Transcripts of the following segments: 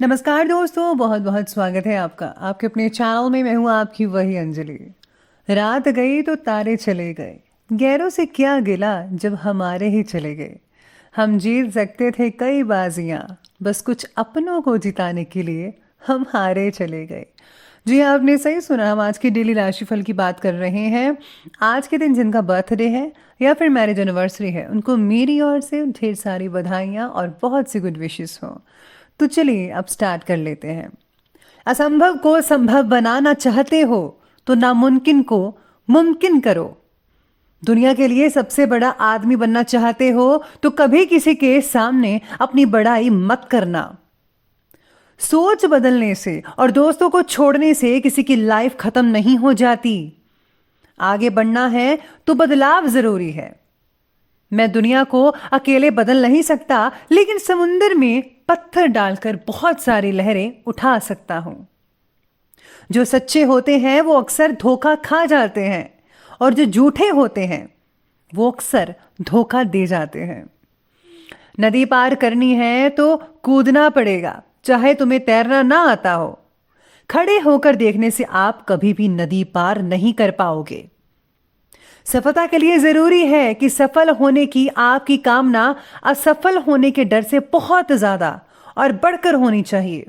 नमस्कार दोस्तों, बहुत बहुत स्वागत है आपका आपके अपने चैनल में। मैं हूँ आपकी वही अंजलि। रात गई तो तारे चले गए, गैरों से क्या गिला जब हमारे ही चले गए। हम जीत सकते थे कई बाजियां, बस कुछ अपनों को जिताने के लिए हम हारे चले गए। जी हाँ, आपने सही सुना। हम आज की डेली राशिफल की बात कर रहे हैं। आज के दिन जिनका बर्थडे है या फिर मैरिज एनिवर्सरी है, उनको मेरी ओर से ढेर सारी बधाइयाँ और बहुत सी गुड विशेस हों। तो चलिए अब स्टार्ट कर लेते हैं। असंभव को संभव बनाना चाहते हो तो नामुमकिन को मुमकिन करो। दुनिया के लिए सबसे बड़ा आदमी बनना चाहते हो तो कभी किसी के सामने अपनी बड़ाई मत करना। सोच बदलने से और दोस्तों को छोड़ने से किसी की लाइफ खत्म नहीं हो जाती। आगे बढ़ना है तो बदलाव जरूरी है। मैं दुनिया को अकेले बदल नहीं सकता, लेकिन समुंदर में पत्थर डालकर बहुत सारी लहरें उठा सकता हूं। जो सच्चे होते हैं वो अक्सर धोखा खा जाते हैं, और जो झूठे होते हैं वो अक्सर धोखा दे जाते हैं। नदी पार करनी है तो कूदना पड़ेगा, चाहे तुम्हें तैरना ना आता हो। खड़े होकर देखने से आप कभी भी नदी पार नहीं कर पाओगे। सफलता के लिए जरूरी है कि सफल होने की आपकी कामना असफल होने के डर से बहुत ज्यादा और बढ़कर होनी चाहिए।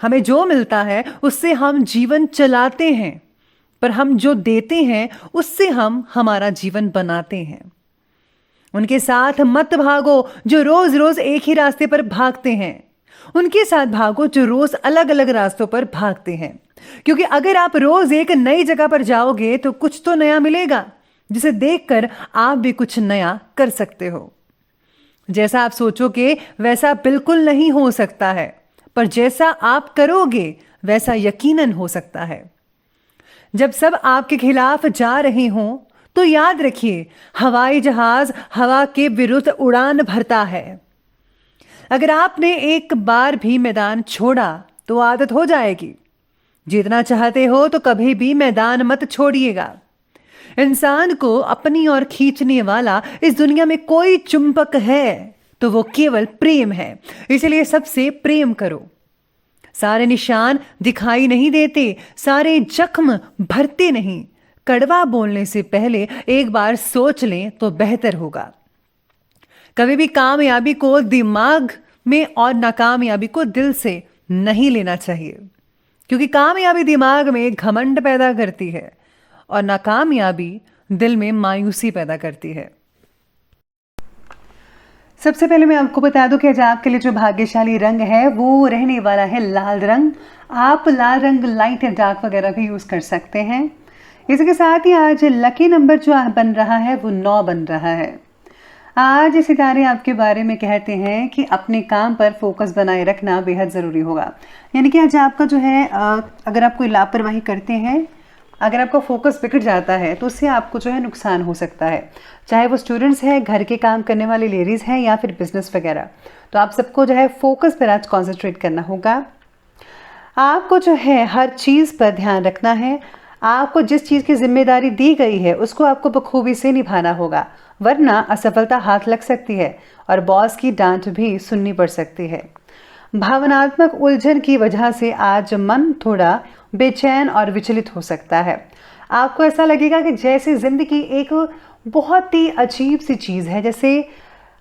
हमें जो मिलता है उससे हम जीवन चलाते हैं, पर हम जो देते हैं उससे हम हमारा जीवन बनाते हैं। उनके साथ मत भागो जो रोज रोज एक ही रास्ते पर भागते हैं। उनके साथ भागो जो रोज अलग अलग रास्तों पर भागते हैं, क्योंकि अगर आप रोज एक नई जगह पर जाओगे तो कुछ तो नया मिलेगा, जिसे देखकर आप भी कुछ नया कर सकते हो। जैसा आप सोचोगे वैसा बिल्कुल नहीं हो सकता है, पर जैसा आप करोगे वैसा यकीनन हो सकता है। जब सब आपके खिलाफ जा रहे हों तो याद रखिए, हवाई जहाज हवा के विरुद्ध उड़ान भरता है। अगर आपने एक बार भी मैदान छोड़ा तो आदत हो जाएगी। जीतना चाहते हो तो कभी भी मैदान मत छोड़िएगा। इंसान को अपनी ओर खींचने वाला इस दुनिया में कोई चुंबक है तो वो केवल प्रेम है, इसलिए सबसे प्रेम करो। सारे निशान दिखाई नहीं देते, सारे जख्म भरते नहीं। कड़वा बोलने से पहले एक बार सोच लें तो बेहतर होगा। कभी भी कामयाबी को दिमाग में और नाकामयाबी को दिल से नहीं लेना चाहिए, क्योंकि कामयाबी दिमाग में घमंड पैदा करती है और नाकामयाबी दिल में मायूसी पैदा करती है। सबसे पहले मैं आपको बता दूं कि आज आपके लिए जो भाग्यशाली रंग है वो रहने वाला है लाल रंग। आप लाल रंग लाइट या डार्क वगैरह भी यूज कर सकते हैं। इसके साथ ही आज लकी नंबर जो बन रहा है वो 9 बन रहा है। आज सितारे आपके बारे में कहते हैं कि अपने काम पर फोकस बनाए रखना बेहद ज़रूरी होगा। यानी कि आज आपका जो है अगर आप कोई लापरवाही करते हैं, अगर आपका फोकस बिगड़ जाता है तो उससे आपको जो है नुकसान हो सकता है। चाहे वो स्टूडेंट्स हैं, घर के काम करने वाली लेडीज़ हैं या फिर बिजनेस वगैरह, तो आप सबको जो है फोकस पर आज कॉन्सेंट्रेट करना होगा। आपको जो है हर चीज़ पर ध्यान रखना है। आपको जिस चीज़ की जिम्मेदारी दी गई है उसको आपको बखूबी से निभाना होगा, वरना असफलता हाथ लग सकती है और बॉस की डांट भी सुननी पड़ सकती है। भावनात्मक उलझन की वजह से आज मन थोड़ा बेचैन और विचलित हो सकता है। आपको ऐसा लगेगा कि जैसे जिंदगी एक बहुत ही अजीब सी चीज़ है, जैसे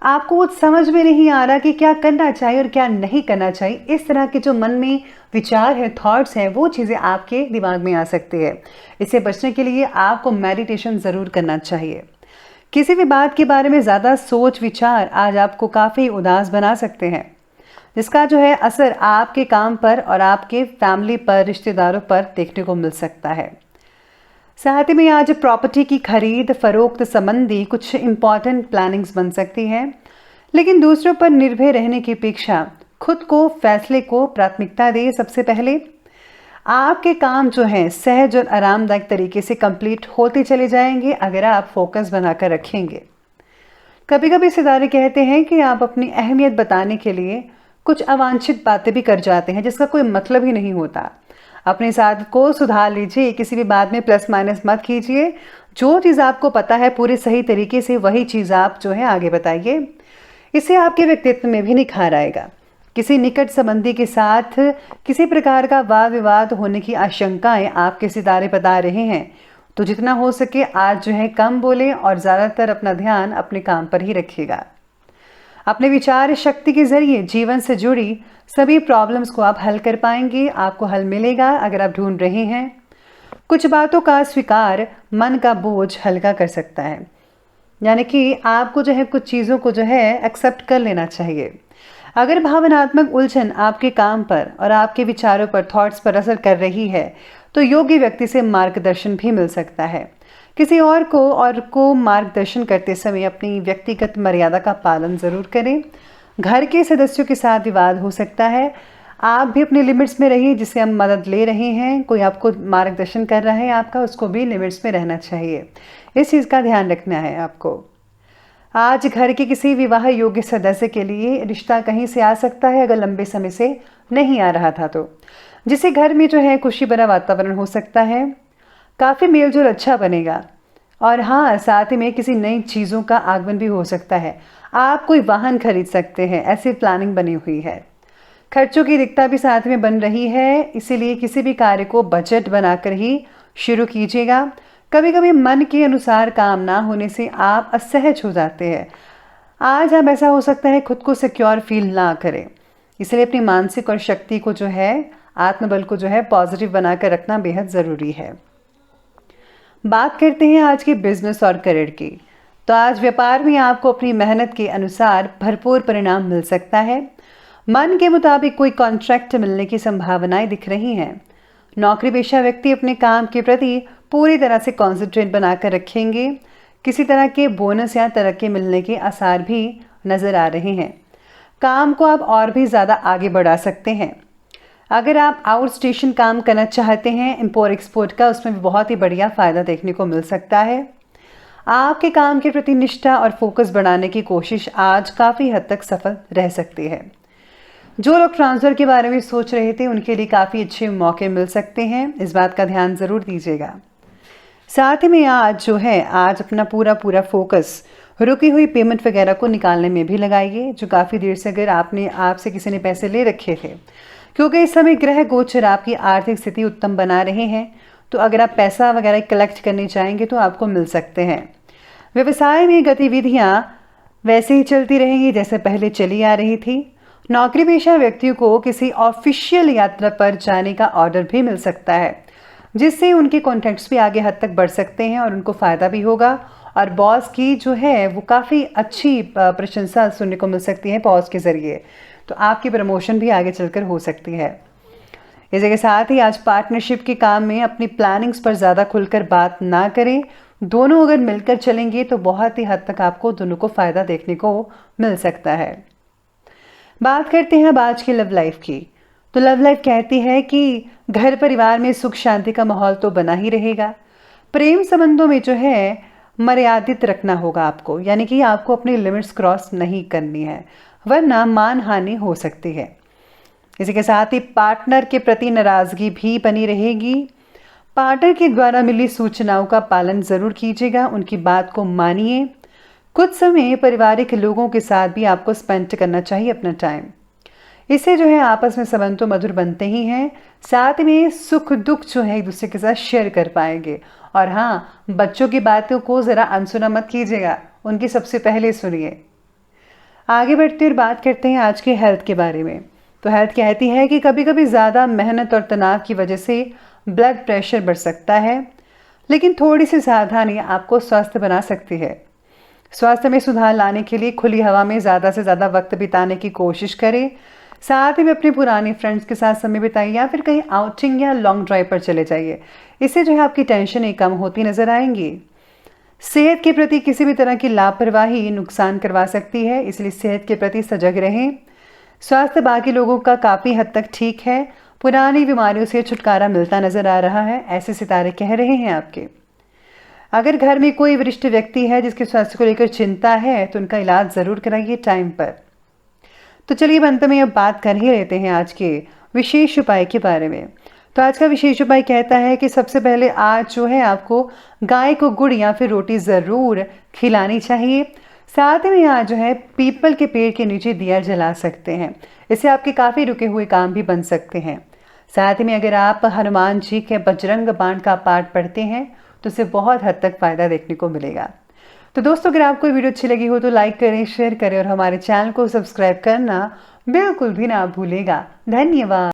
आपको कुछ समझ में नहीं आ रहा कि क्या करना चाहिए और क्या नहीं करना चाहिए। इस तरह के जो मन में विचार है, थॉट्स हैं, वो चीज़ें आपके दिमाग में आ सकती है। इससे बचने के लिए आपको मेडिटेशन ज़रूर करना चाहिए। किसी भी बात के बारे में ज़्यादा सोच विचार आज आपको काफ़ी उदास बना सकते हैं, जिसका जो है असर आपके काम पर और आपके फैमिली पर, रिश्तेदारों पर देखने को मिल सकता है। साथ ही में आज प्रॉपर्टी की खरीद फरोख्त संबंधी कुछ इंपॉर्टेंट प्लानिंग्स बन सकती हैं, लेकिन दूसरों पर निर्भर रहने की अपेक्षा खुद को फैसले को प्राथमिकता दें। सबसे पहले आपके काम जो है सहज और आरामदायक तरीके से कंप्लीट होते चले जाएंगे अगर आप फोकस बनाकर रखेंगे। कभी कभी सितारे कहते हैं कि आप अपनी अहमियत बताने के लिए कुछ अवांछित बातें भी कर जाते हैं, जिसका कोई मतलब ही नहीं होता। अपने साथ को सुधार लीजिए, किसी भी बात में प्लस माइनस मत कीजिए। जो चीज़ आपको पता है पूरे सही तरीके से वही चीज़ आप जो है आगे बताइए। इससे आपके व्यक्तित्व में भी निखार आएगा। किसी निकट संबंधी के साथ किसी प्रकार का वाद विवाद होने की आशंकाएं आपके सितारे बता रहे हैं। तो जितना हो सके आज जो है कम बोले और ज़्यादातर अपना ध्यान अपने काम पर ही रखिएगा। अपने विचार शक्ति के जरिए जीवन से जुड़ी सभी प्रॉब्लम्स को आप हल कर पाएंगे। आपको हल मिलेगा अगर आप ढूंढ रहे हैं। कुछ बातों का स्वीकार मन का बोझ हल्का कर सकता है, यानी कि आपको जो है कुछ चीज़ों को जो है एक्सेप्ट कर लेना चाहिए। अगर भावनात्मक उलझन आपके काम पर और आपके विचारों पर, थॉट्स पर असर कर रही है तो योग्य व्यक्ति से मार्गदर्शन भी मिल सकता है। किसी और को मार्गदर्शन करते समय अपनी व्यक्तिगत मर्यादा का पालन ज़रूर करें। घर के सदस्यों के साथ विवाद हो सकता है, आप भी अपने लिमिट्स में रहिए। जिससे हम मदद ले रहे हैं, कोई आपको मार्गदर्शन कर रहा है आपका, उसको भी लिमिट्स में रहना चाहिए। इस चीज़ का ध्यान रखना है आपको। आज घर के किसी विवाह योग्य सदस्य के लिए रिश्ता कहीं से आ सकता है, अगर लंबे समय से नहीं आ रहा था तो, जिससे घर में जो है खुशी भरा वातावरण हो सकता है। काफ़ी मेलजोल अच्छा बनेगा। और हाँ, साथ ही में किसी नई चीज़ों का आगमन भी हो सकता है। आप कोई वाहन खरीद सकते हैं, ऐसी प्लानिंग बनी हुई है। खर्चों की दिक्कत भी साथ में बन रही है, इसीलिए किसी भी कार्य को बजट बनाकर ही शुरू कीजिएगा। कभी कभी मन के अनुसार काम ना होने से आप असहज हो जाते हैं। आज आप ऐसा हो सकता है खुद को सिक्योर फील ना करें, इसलिए अपनी मानसिक और शक्ति को जो है, आत्मबल को जो है पॉजिटिव बनाकर रखना बेहद ज़रूरी है। बात करते हैं आज के बिजनेस और करियर की। तो आज व्यापार में आपको अपनी मेहनत के अनुसार भरपूर परिणाम मिल सकता है। मन के मुताबिक कोई कॉन्ट्रैक्ट मिलने की संभावनाएं दिख रही हैं। नौकरी पेशा व्यक्ति अपने काम के प्रति पूरी तरह से कॉन्सेंट्रेट बनाकर रखेंगे। किसी तरह के बोनस या तरक्की मिलने के आसार भी नज़र आ रहे हैं। काम को आप और भी ज़्यादा आगे बढ़ा सकते हैं। अगर आप आउट स्टेशन काम करना चाहते हैं, इम्पोर्ट एक्सपोर्ट का, उसमें भी बहुत ही बढ़िया फ़ायदा देखने को मिल सकता है। आपके काम के प्रति निष्ठा और फोकस बढ़ाने की कोशिश आज काफ़ी हद तक सफल रह सकती है। जो लोग ट्रांसफ़र के बारे में सोच रहे थे, उनके लिए काफ़ी अच्छे मौके मिल सकते हैं। इस बात का ध्यान ज़रूर दीजिएगा। साथ ही में आज अपना पूरा फोकस रुकी हुई पेमेंट वगैरह को निकालने में भी लगाइए, जो काफ़ी देर से अगर आपसे किसी ने पैसे ले रखे थे, क्योंकि इस समय ग्रह गोचर आपकी आर्थिक स्थिति उत्तम बना रहे हैं। तो अगर आप पैसा वगैरह कलेक्ट करने चाहेंगे तो आपको मिल सकते हैं। व्यवसाय में गतिविधियां वैसे ही चलती रहेंगी जैसे पहले चली आ रही थी। नौकरी पेशा व्यक्तियों को किसी ऑफिशियल यात्रा पर जाने का ऑर्डर भी मिल सकता है, जिससे उनके कॉन्टैक्ट्स भी आगे हद तक बढ़ सकते हैं और उनको फ़ायदा भी होगा। और बॉस की जो है वो काफ़ी अच्छी प्रशंसा सुनने को मिल सकती है बॉस के ज़रिए। तो आपकी प्रमोशन भी आगे चलकर हो सकती है। इसी के साथ ही आज पार्टनरशिप के काम में अपनी प्लानिंग्स पर ज़्यादा खुलकर बात ना करें। दोनों अगर मिलकर चलेंगे तो बहुत ही हद तक आपको दोनों को फ़ायदा देखने को मिल सकता है। बात करते हैं अब आज की लव लाइफ की। तो लव लाइफ कहती है कि घर परिवार में सुख शांति का माहौल तो बना ही रहेगा। प्रेम संबंधों में जो है मर्यादित रखना होगा आपको, यानी कि आपको अपनी लिमिट्स क्रॉस नहीं करनी है, वरना मान हानि हो सकती है। इसी के साथ ही पार्टनर के प्रति नाराज़गी भी बनी रहेगी। पार्टनर के द्वारा मिली सूचनाओं का पालन ज़रूर कीजिएगा, उनकी बात को मानिए। कुछ समय पारिवारिक लोगों के साथ भी आपको स्पेंड करना चाहिए अपना टाइम। इससे जो है आपस में संबंध तो मधुर बनते ही हैं, साथ में सुख दुख जो है एक दूसरे के साथ शेयर कर पाएंगे। और हाँ, बच्चों की बातों को ज़रा अनसुना मत कीजिएगा, उनकी सबसे पहले सुनिए। आगे बढ़ते और बात करते हैं आज के हेल्थ के बारे में। तो हेल्थ कहती है कि कभी कभी ज़्यादा मेहनत और तनाव की वजह से ब्लड प्रेशर बढ़ सकता है, लेकिन थोड़ी सी सावधानी आपको स्वस्थ बना सकती है। स्वास्थ्य में सुधार लाने के लिए खुली हवा में ज़्यादा से ज़्यादा वक्त बिताने की कोशिश करें। साथ ही में अपने पुराने फ्रेंड्स के साथ समय बिताइए या फिर कहीं आउटिंग या लॉन्ग ड्राइव पर चले जाइए। इससे जो है आपकी टेंशन कम होती नज़र आएंगी। सेहत के प्रति किसी भी तरह की लापरवाही नुकसान करवा सकती है, इसलिए सेहत के प्रति सजग रहें। स्वास्थ्य बाकी लोगों का काफ़ी हद तक ठीक है, पुरानी बीमारियों से छुटकारा मिलता नज़र आ रहा है, ऐसे सितारे कह रहे हैं आपके। अगर घर में कोई वरिष्ठ व्यक्ति है जिसके स्वास्थ्य को लेकर चिंता है तो उनका इलाज ज़रूर कराइए टाइम पर। तो चलिए अंत में अब बात कर ही लेते हैं आज के विशेष उपाय के बारे में। तो आज का विशेष उपाय कहता है कि सबसे पहले आज जो है आपको गाय को गुड़ या फिर रोटी ज़रूर खिलानी चाहिए। साथ में यहाँ जो है पीपल के पेड़ के नीचे दिया जला सकते हैं। इससे आपके काफ़ी रुके हुए काम भी बन सकते हैं। साथ में अगर आप हनुमान जी के बजरंग बाण का पाठ पढ़ते हैं तो उससे बहुत हद तक फ़ायदा देखने को मिलेगा। तो दोस्तों, अगर आपको वीडियो अच्छी लगी हो तो लाइक करें, शेयर करें और हमारे चैनल को सब्सक्राइब करना बिल्कुल भी ना भूलेगा। धन्यवाद।